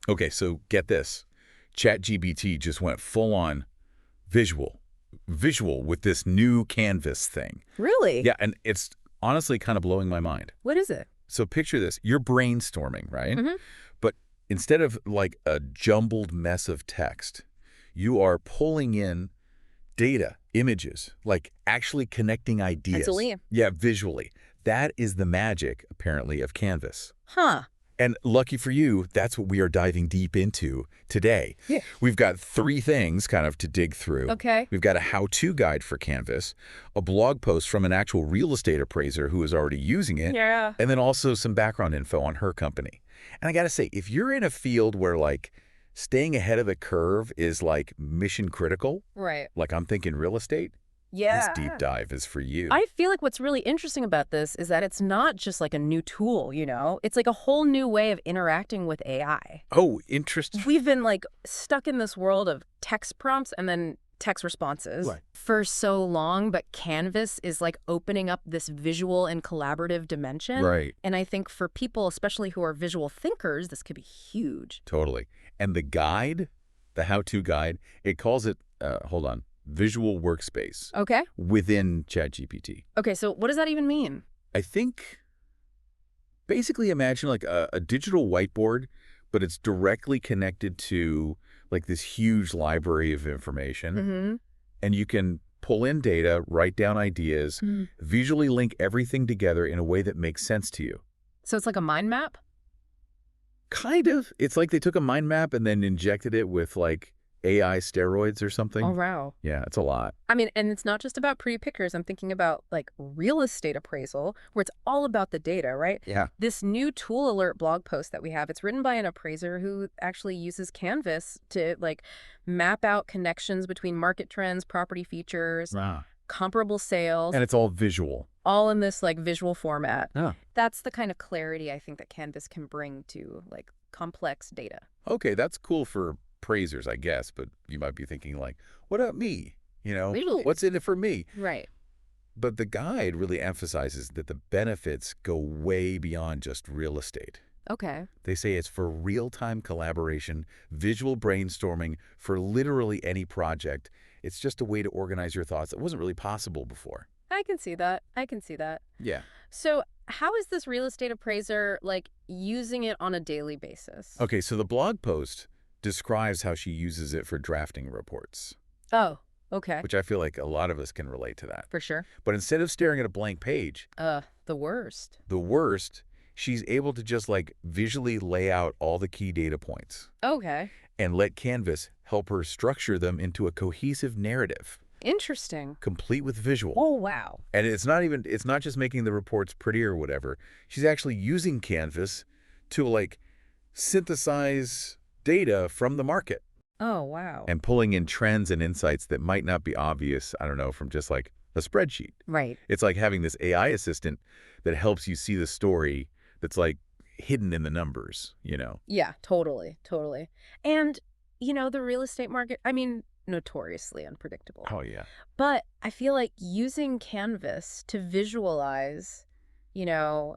Okay, so get this. ChatGPT just went full on visual with this new Canvas thing. Really? Yeah, and it's honestly kind of blowing my mind. What is it? So picture this. You're brainstorming, right? Mm-hmm. But instead of like a jumbled mess of text, you are pulling in data, images, like actually connecting ideas. Pencil-y. Yeah, visually. That is the magic, apparently, of Canvas. Huh. And lucky for you, that's what we are diving deep into today. Yeah. We've got 3 things kind of to dig through. Okay. We've got a how-to guide for Canvas, a blog post from an actual real estate appraiser who is already using it, Yeah. and then also some background info on her company. And I got to say, if you're in a field where like staying ahead of the curve is like mission critical, Right. like I'm thinking real estate, Yeah. this deep dive is for you. I feel like what's really interesting about this is that it's not just like a new tool, you know? It's like a whole new way of interacting with AI. Oh, interesting. We've been like stuck in this world of text prompts and then text responses Right. for so long, but Canvas is like opening up this visual and collaborative dimension. Right. And I think for people, especially who are visual thinkers, this could be huge. Totally. And the guide, the how-to guide, it calls it, hold on, visual workspace Okay. within ChatGPT. Okay, so what does that even mean? I think basically imagine like a digital whiteboard, but it's directly connected to like this huge library of information. Mm-hmm. And you can pull in data, write down ideas, visually link everything together in a way that makes sense to you. So it's like a mind map? Kind of. It's like they took a mind map and then injected it with like AI steroids or something. Oh, wow. Yeah, it's a lot. I mean, and it's not just about pretty pictures. I'm thinking about like real estate appraisal, where it's all about the data, right? Yeah. This new tool alert blog post that we have, it's written by an appraiser who actually uses Canvas to like map out connections between market trends, property features, Wow. comparable sales, And it's all visual. all in this like visual format. Oh. That's the kind of clarity I think that Canvas can bring to like complex data. Okay, that's cool for appraisers, I guess, but you might be thinking like, what about me? You know, Really? what's in it for me? Right. But the guide really emphasizes that the benefits go way beyond just real estate. Okay. They say it's for real-time collaboration, visual brainstorming for literally any project. It's just a way to organize your thoughts that wasn't really possible before. I can see that. I can see that. Yeah. So how is this real estate appraiser like using it on a daily basis? Okay, so the blog post describes how she uses it for drafting reports, Oh, okay. which I feel like a lot of us can relate to that. For sure. But instead of staring at a blank page, The worst. the worst, she's able to just like visually lay out all the key data points Okay. and let Canvas help her structure them into a cohesive narrative, Interesting. complete with visual. Oh, wow. And it's not just making the reports pretty or whatever. She's actually using Canvas to like synthesize data from the market Oh, wow. and pulling in trends and insights that might not be obvious, I don't know, from just like a spreadsheet. Right. It's like having this AI assistant that helps you see the story that's like hidden in the numbers, you know? Yeah, totally. Totally. And, you know, the real estate market, I mean, notoriously unpredictable. Oh, yeah. But I feel like using Canvas to visualize, you know,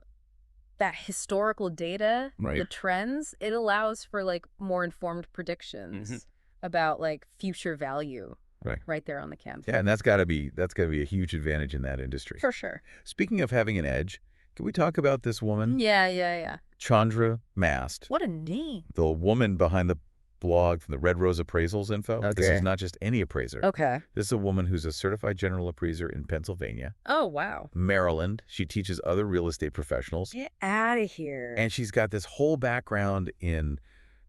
that historical data, Right. the trends, it allows for like more informed predictions about like future value right there on the canvas. Yeah, and that's got to be a huge advantage in that industry. For sure. Speaking of having an edge, can we talk about this woman, Yeah. Chandra Mast, What a name. the woman behind the blog from the Red Rose Appraisals info? This Okay. is not just any appraiser. Okay. This is a woman who's a certified general appraiser in Pennsylvania, Oh, wow. Maryland. She teaches other real estate professionals. Get out of here. And she's got this whole background in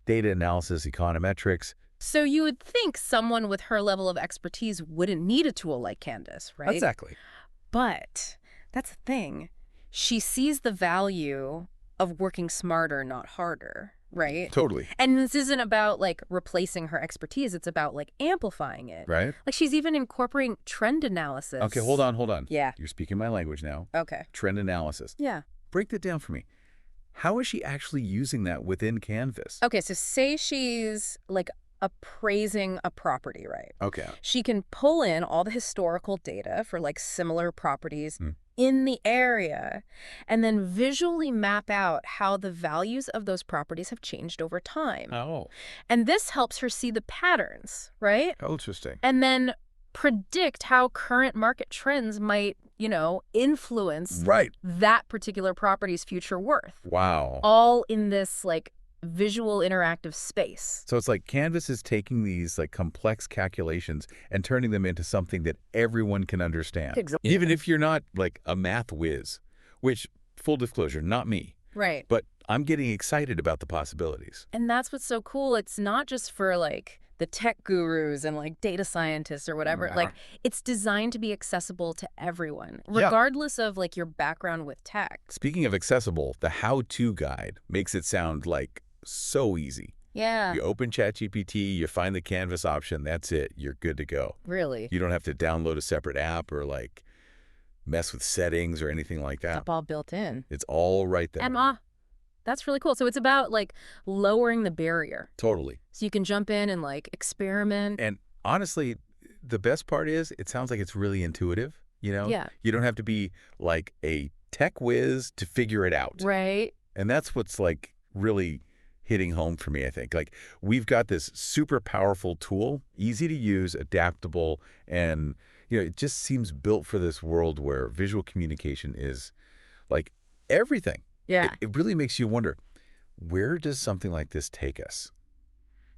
data analysis, econometrics. So you would think someone with her level of expertise wouldn't need a tool like Canvas, right? Exactly. But that's the thing. She sees the value of working smarter, not harder, right? Totally. And this isn't about like replacing her expertise. It's about like amplifying it. Right? Like she's even incorporating trend analysis. Okay, hold on. Yeah. You're speaking my language now. Okay. Trend analysis. Yeah. Break that down for me. How is she actually using that within Canvas? Okay, so say she's like appraising a property, right? Okay. She can pull in all the historical data for like similar properties in the area, and then visually map out how the values of those properties have changed over time. Oh, And this helps her see the patterns, right? interesting. And then predict how current market trends might, influence Right. that particular property's future worth. Wow. All in this, like, visual interactive space. So it's like Canvas is taking these like complex calculations and turning them into something that everyone can understand. Exactly. Even if you're not like a math whiz, which, full disclosure, not me, Right. but I'm getting excited about the possibilities. And that's what's so cool. It's not just for, like, the tech gurus and, like, data scientists or whatever. Nah. Like, it's designed to be accessible to everyone, Yeah. regardless of, like, your background with tech. Speaking of accessible, the how-to guide makes it sound like so easy. Yeah, You open ChatGPT, you find the Canvas option, that's it. You're good to go. really. You don't have to download a separate app or like mess with settings or anything like that. It's all built in. It's all right there. Emma, that's really cool. So it's about, like, lowering the barrier. Totally. So you can jump in and, like, experiment. And honestly, the best part is it sounds like it's really intuitive, you know? Yeah. You don't have to be like a tech whiz to figure it out. Right. And that's what's like really hitting home for me, I think. Like we've got this super powerful tool, easy to use, adaptable, and it just seems built for this world where visual communication is like everything. Yeah. It really makes you wonder, where does something like this take us?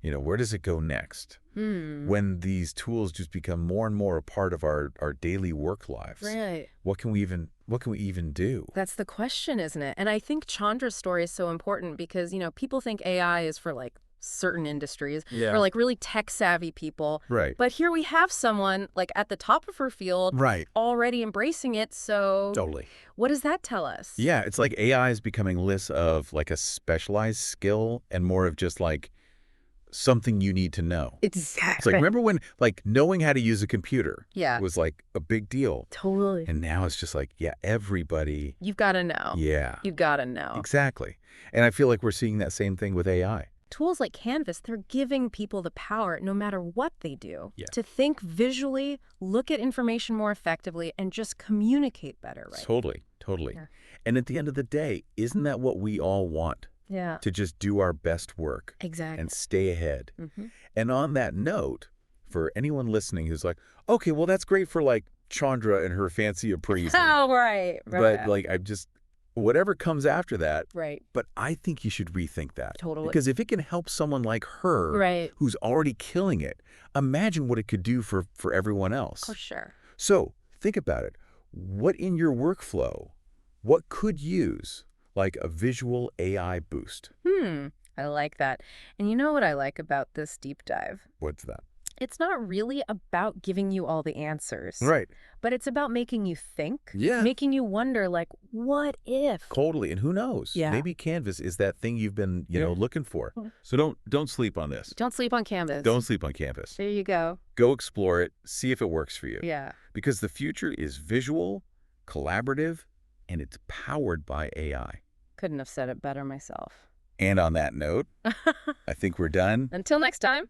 Where does it go next? When these tools just become more and more a part of our daily work lives? Right. What can we even do? That's the question, isn't it? And I think Chandra's story is so important because, people think AI is for, like, certain industries Yeah. or, like, really tech-savvy people. Right. But here we have someone, like, at the top of her field Right. already embracing it. So Totally. what does that tell us? Yeah, it's like AI is becoming less of like a specialized skill and more of just like something you need to know. It's Exactly. like, remember when like knowing how to use a computer Yeah. was like a big deal? Totally. And now it's just like, yeah, everybody. You've got to know. Yeah, You got to know. exactly. And I feel like we're seeing that same thing with AI. Tools like Canvas, they're giving people the power, no matter what they do, Yeah. to think visually, look at information more effectively, and just communicate better, right? Totally, totally. Yeah. And at the end of the day, isn't that what we all want? Yeah. To just do our best work Exactly. and stay ahead. Mm-hmm. And on that note, for anyone listening who's like, okay, well, that's great for like Chandra and her fancy appraisal. Oh, right. But like, whatever comes after that, Right. but I think you should rethink that. Totally. Because if it can help someone like her, Right. who's already killing it, imagine what it could do for everyone else. Oh, sure. So think about it. What in your workflow, what could use like a visual AI boost? I like that. And you know what I like about this deep dive? What's that? It's not really about giving you all the answers. Right. But it's about making you think. Yeah. Making you wonder, like, what if? Totally. And who knows? Yeah. Maybe Canvas is that thing you've been, looking for. So don't sleep on this. Don't sleep on Canvas. Don't sleep on Canvas. There you go. Go explore it. See if it works for you. Yeah. Because the future is visual, collaborative, and it's powered by AI. Couldn't have said it better myself. And on that note, I think we're done. Until next time.